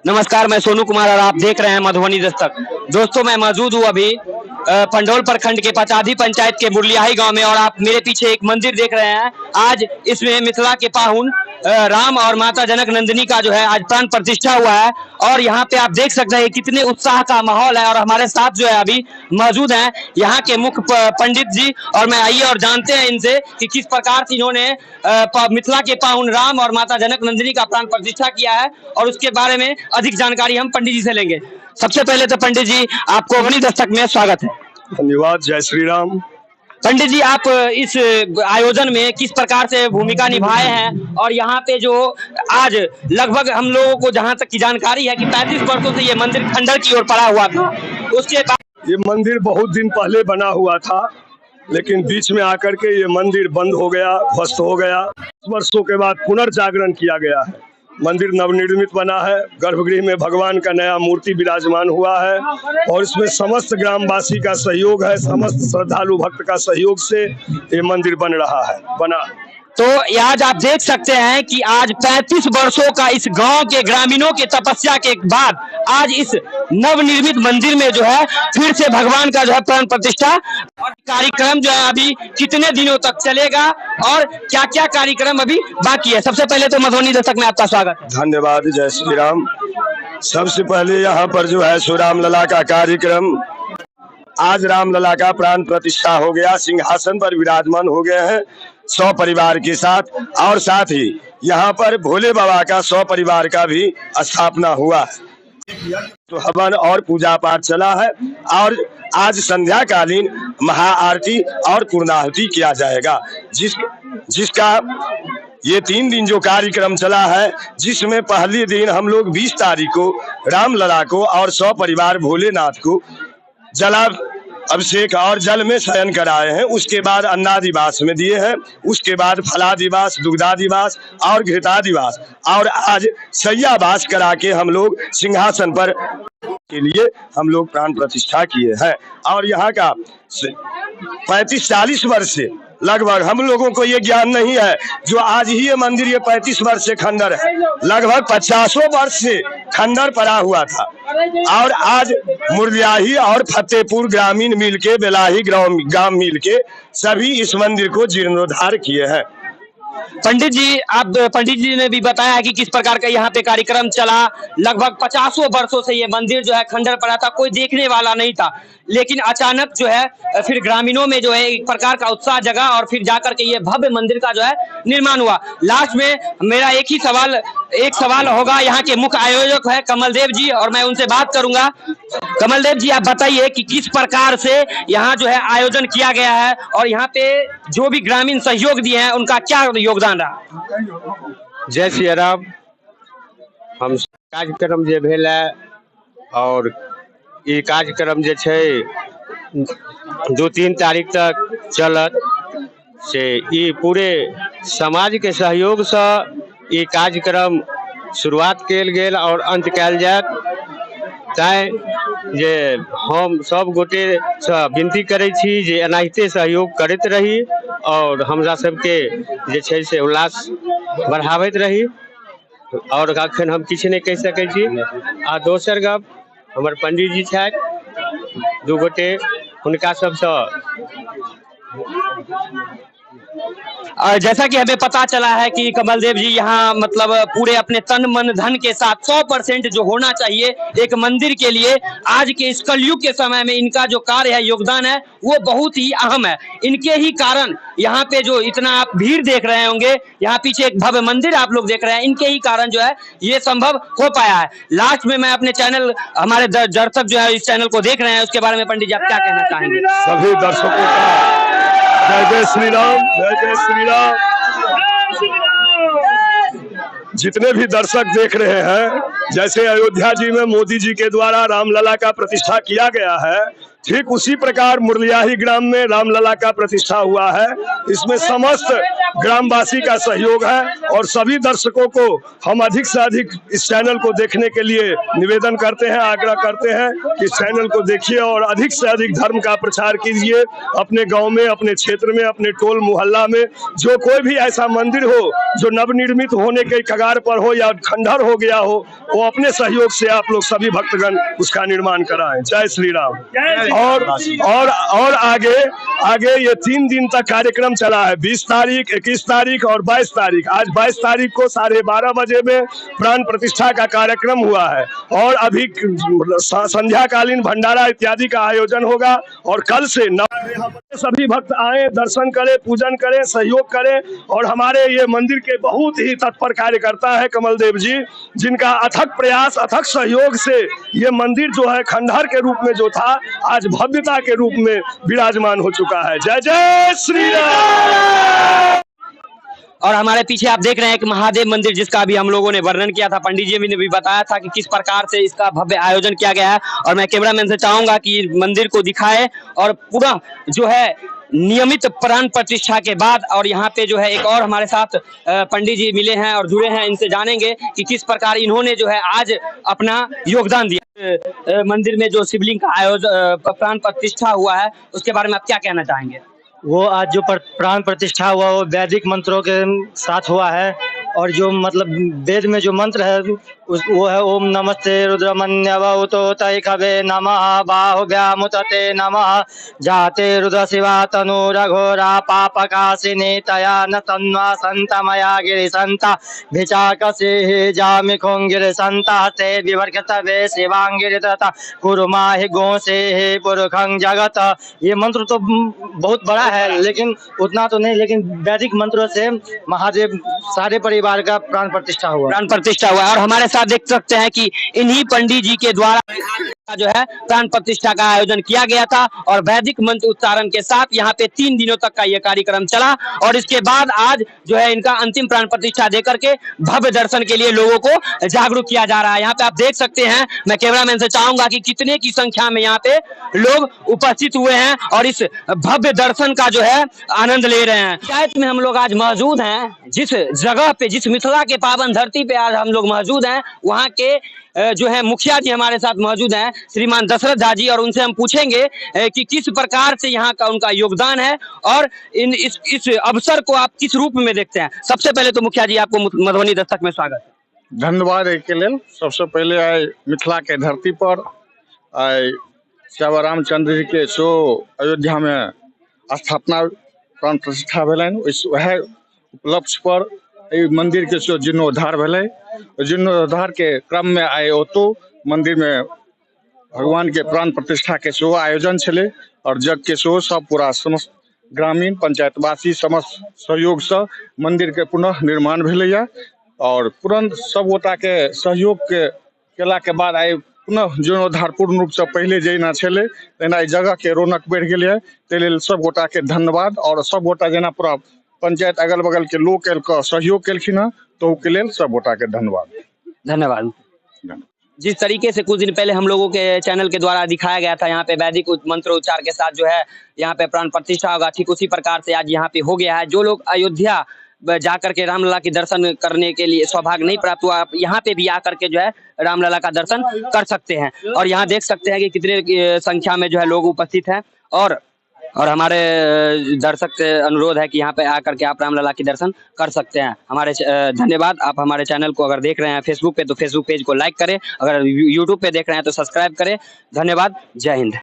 नमस्कार, मैं सोनू कुमार और आप देख रहे हैं मधुबनी दस्तक। दोस्तों, मैं मौजूद हूँ अभी पंडौल प्रखंड के पचाधी पंचायत के बुरलियाही गांव में और आप मेरे पीछे एक मंदिर देख रहे हैं। आज इसमें मिथिला के पाहुन राम और माता जनक नंदिनी का जो है आज प्राण प्रतिष्ठा हुआ है और यहाँ पे आप देख सकते हैं कितने उत्साह का माहौल है। और हमारे साथ जो है अभी मौजूद हैं यहाँ के मुख्य पंडित जी, और मैं आइए और जानते हैं इनसे कि किस प्रकार से इन्होंने मिथिला के पाहुन राम और माता जनक नंदिनी का प्राण प्रतिष्ठा किया है और उसके बारे में अधिक जानकारी हम पंडित जी से लेंगे। सबसे पहले तो पंडित जी, आपको मधुबनी दस्तक में स्वागत है। धन्यवाद। जय श्री राम। पंडित जी, आप इस आयोजन में किस प्रकार से भूमिका निभाए हैं और यहाँ पे जो आज लगभग हम लोगों को जहाँ तक की जानकारी है कि 35 वर्षों से ये मंदिर खंडर की ओर पड़ा हुआ था, उसके बाद ये मंदिर बहुत दिन पहले बना हुआ था, लेकिन बीच में आकर के ये मंदिर बंद हो गया, ध्वस्त हो गया। वर्षों के बाद पुनर्जागरण किया गया है। मंदिर नवनिर्मित बना है। गर्भगृह में भगवान का नया मूर्ति विराजमान हुआ है और इसमें समस्त ग्रामवासी का सहयोग है, समस्त श्रद्धालु भक्त का सहयोग से ये मंदिर बना। तो आज आप देख सकते हैं कि आज 35 वर्षों का इस गांव के ग्रामीणों के तपस्या के बाद आज इस नवनिर्मित मंदिर में जो है फिर से भगवान का जो है प्राण प्रतिष्ठा और कार्यक्रम जो है अभी कितने दिनों तक चलेगा और क्या क्या कार्यक्रम अभी बाकी है। सबसे पहले तो मधुबनी दस्तक में आपका स्वागत है। धन्यवाद। जय श्री राम। सबसे पहले यहाँ पर जो है श्री राम लला का कार्यक्रम, आज रामलला का प्राण प्रतिष्ठा हो गया, सिंहासन पर विराजमान हो गए हैं 100 परिवार के साथ, और साथ ही यहाँ पर भोले बाबा का 100 परिवार का भी स्थापना हुआ। तो हवन और पूजा पाठ चला है और आज संध्याकालीन महाआरती और पूर्णाहुति किया जाएगा, जिसका ये 3 दिन जो कार्यक्रम चला है, जिसमें पहले दिन हम लोग 20 तारीख को रामलला को और 100 परिवार भोलेनाथ को जला अभिषेक और जल में शयन कराए हैं। उसके बाद अन्नादिवास में दिए हैं, उसके बाद फलादिवास, दुग्धादिवास और घृतादिवास, और आज शय्यावास करा के हम लोग सिंहासन पर के लिए हम लोग प्राण प्रतिष्ठा किए हैं। और यहाँ का 35-40 वर्ष से लगभग हम लोगों को ये ज्ञान नहीं है जो आज ही ये मंदिर ये 35 वर्ष से खंडर है, लगभग 50 वर्ष से खंडर पड़ा हुआ था। और आज मुरलियाही और फतेहपुर ग्रामीण मिलके, बेलाही गांव मिलके सभी इस मंदिर को जीर्णोद्धार किए हैं। पंडित जी ने भी बताया कि किस प्रकार का यहाँ पे कार्यक्रम चला। लगभग 50 वर्षों से ये मंदिर जो है खंडर पड़ा था, कोई देखने वाला नहीं था, लेकिन अचानक जो है फिर ग्रामीणों में जो है एक प्रकार का उत्साह जगा और फिर जाकर के ये भव्य मंदिर का जो है निर्माण हुआ। लास्ट में मेरा एक सवाल होगा, यहाँ के मुख्य आयोजक है कमलदेव जी और मैं उनसे बात करूंगा। कमलदेव जी, आप बताइए कि किस प्रकार से यहाँ जो है आयोजन किया गया है और यहाँ पे जो भी ग्रामीण सहयोग दिए हैं उनका क्या योगदान रहा। जय श्री राम। हम कार्यक्रम जे भेल है और ये कार्यक्रम जे छै 2-3 तारीख तक चलत से ये पूरे समाज के सहयोग से ये कार्यक्रम शुरुआत कल गेल और अंत कल जायत। तैं जे हम सब गोटे से विनती करै छी जे एनाहिते सहयोग करैत रही और हमरा सबके जे छै से उल्लास बढ़ाबैत रही। और अखन हम किछु नहीं कहि सकै छी। आ दोसर गप, हमर पंडित जी छथि 2 गोटे, हुनका सबसँ जैसा कि हमें पता चला है कि कमलदेव जी यहाँ मतलब पूरे अपने तन मन धन के साथ 100% जो होना चाहिए एक मंदिर के लिए आज के इस कलयुग के समय में इनका जो कार्य है, योगदान है, वो बहुत ही अहम है। इनके ही कारण यहाँ पे जो इतना आप भीड़ देख रहे होंगे, यहाँ पीछे एक भव्य मंदिर आप लोग देख रहे हैं, इनके ही कारण जो है ये संभव हो पाया है। लास्ट में मैं अपने चैनल, हमारे दर्शक जो है इस चैनल को देख रहे हैं, उसके बारे में पंडित जी आप क्या कहना चाहेंगे? सभी दर्शकों का जय जय श्री राम, जय जय श्री राम। जितने भी दर्शक देख रहे हैं, जैसे अयोध्या जी में मोदी जी के द्वारा रामलला का प्रतिष्ठा किया गया है, ठीक उसी प्रकार मुरलियाही ग्राम में रामलला का प्रतिष्ठा हुआ है। इसमें समस्त ग्रामवासी का सहयोग है और सभी दर्शकों को हम अधिक से अधिक इस चैनल को देखने के लिए निवेदन करते हैं, आग्रह करते हैं कि इस चैनल को देखिए और अधिक से अधिक धर्म का प्रचार कीजिए। अपने गांव में, अपने क्षेत्र में, अपने टोल मोहल्ला में जो कोई भी ऐसा मंदिर हो जो नवनिर्मित होने के कगार पर हो या खंडहर हो गया हो, वो अपने सहयोग से आप लोग सभी भक्तगण उसका निर्माण कराएं। जय श्री राम। और आगे ये 3 दिन तक कार्यक्रम चला है। 20 तारीख, 21 तारीख और 22 तारीख। आज 22 तारीख को 12:30 बजे में प्राण प्रतिष्ठा का कार्यक्रम हुआ है और अभी संध्याकालीन भंडारा इत्यादि का आयोजन होगा। और कल से सभी भक्त आए, दर्शन करें, पूजन करें, सहयोग करें। और हमारे ये मंदिर के बहुत ही तत्पर कार्यकर्ता है कमल देव जी, जिनका अथक प्रयास, अथक सहयोग से ये मंदिर जो है खंडहर के रूप में जो था, आज भव्यता के रूप में विराजमान हो चुका है। जय जय श्री राम। और हमारे पीछे आप देख रहे हैं एक महादेव मंदिर, जिसका अभी हम लोगों ने वर्णन किया था। पंडित जी ने भी बताया था कि किस प्रकार से इसका भव्य आयोजन किया गया है। और मैं कैमरामैन से चाहूंगा कि मंदिर को दिखाए और पूरा जो है नियमित प्राण प्रतिष्ठा के बाद, और यहाँ पे जो है एक और हमारे साथ पंडित जी मिले हैं और जुड़े हैं, इनसे जानेंगे कि किस प्रकार इन्होंने जो है आज अपना योगदान दिया। मंदिर में जो शिवलिंग का आयोजन, प्राण प्रतिष्ठा हुआ है, उसके बारे में आप क्या कहना चाहेंगे? वो आज जो प्राण प्रतिष्ठा हुआ वो वैदिक मंत्रों के साथ हुआ है। और जो मतलब वेद में जो मंत्र है वो है ओम नमस्ते रुद्रमन्यवतो तय कवे नमः बाहुव्यामुतते नमः जाते रुद्र शिवा तनु रघोरा पापकाशिनी तया न तन्वा संतमया गिरिसंता भिचाकसे जामि खोंगिरिसंता ते विवर्गतवे शिवांगिरितता कुरुमाहि गोसे पुरुखं जगत। ये मंत्र तो बहुत बड़ा है, लेकिन उतना तो नहीं, लेकिन वैदिक मंत्रों से महादेव सारे परिवार का प्राण प्रतिष्ठा हुआ और हमारे साथ देख सकते हैं कि इन्हीं पंडित जी के द्वारा जो है प्राण प्रतिष्ठा का आयोजन किया गया था और वैदिक मंत्र उच्चारण के साथ यहाँ पे 3 दिनों तक का ये कार्यक्रम चला। और इसके बाद आज जो है इनका अंतिम प्राण प्रतिष्ठा देकर के भव्य दर्शन के लिए लोगों को जागरूक किया जा रहा है। यहाँ पे आप देख सकते हैं, मैं कैमरामैन से चाहूंगा कि कितने की संख्या में यहाँ पे लोग उपस्थित हुए हैं और इस भव्य दर्शन का जो है आनंद ले रहे हैं। पंचायत में हम लोग आज मौजूद हैं, जिस जगह पे, जिस मिथिला के पावन धरती पे आज हम लोग मौजूद हैं, वहाँ के जो है मुखिया जी हमारे साथ मौजूद हैं, श्रीमान दशरथ झा जी, और उनसे हम पूछेंगे कि किस प्रकार से यहाँ का उनका योगदान है और इस अवसर को आप किस रूप में देखते हैं। सबसे पहले तो मुखिया जी आपको मधुबनी दस्तक में स्वागत है। धन्यवाद के लिए। सबसे पहले आए मिथिला के धरती पर आए श्यामा रामचंद्र जी के सो अयोध्या में स्थापना प्राण प्रतिष्ठा भेलन, वह उपलक्ष्य पर मंदिर के सो जीर्णोद्धार भेलै। जीर्णोद्धार के क्रम में आए ओतो मंदिर में भगवान के प्राण प्रतिष्ठा के सेहो आयोजन छलै और जग के सेहो सब पूरा समस्त ग्रामीण पंचायतवासी समस्त सहयोग से मंदिर के पुनः निर्माण भेलैया और तुरंत सब गोटा के सहयोग के केला के बाद आइ पुनः जीर्णोद्धार पूर्ण रूप से पहले जेना छलै तेना जगह के रौनक बढ़ गेलै है। ताहि लेल सब गोटा के धन्यवाद और सब गोटा जेना पूरा पंचायत अगल बगल के लोग के सहयोग केलखिन है, तो के लेल सब गोटा के धन्यवाद। जिस तरीके से कुछ दिन पहले हम लोगों के चैनल के द्वारा दिखाया गया था, यहाँ पे वैदिक मंत्र उच्चार के साथ जो है यहाँ पे प्राण प्रतिष्ठा होगा, ठीक उसी प्रकार से आज यहाँ पे हो गया है। जो लोग अयोध्या जाकर के रामलला के दर्शन करने के लिए सौभाग्य नहीं प्राप्त हुआ, आप यहाँ पे भी आकर के जो है रामलला का दर्शन कर सकते हैं। और यहाँ देख सकते हैं कि कितने संख्या में जो है लोग उपस्थित हैं और हमारे दर्शक से अनुरोध है कि यहाँ पे आकर के आप रामलला के दर्शन कर सकते हैं। हमारे धन्यवाद। आप हमारे चैनल को अगर देख रहे हैं फेसबुक पे तो फेसबुक पेज को लाइक करें, अगर यूट्यूब पे देख रहे हैं तो सब्सक्राइब करें। धन्यवाद। जय हिंद।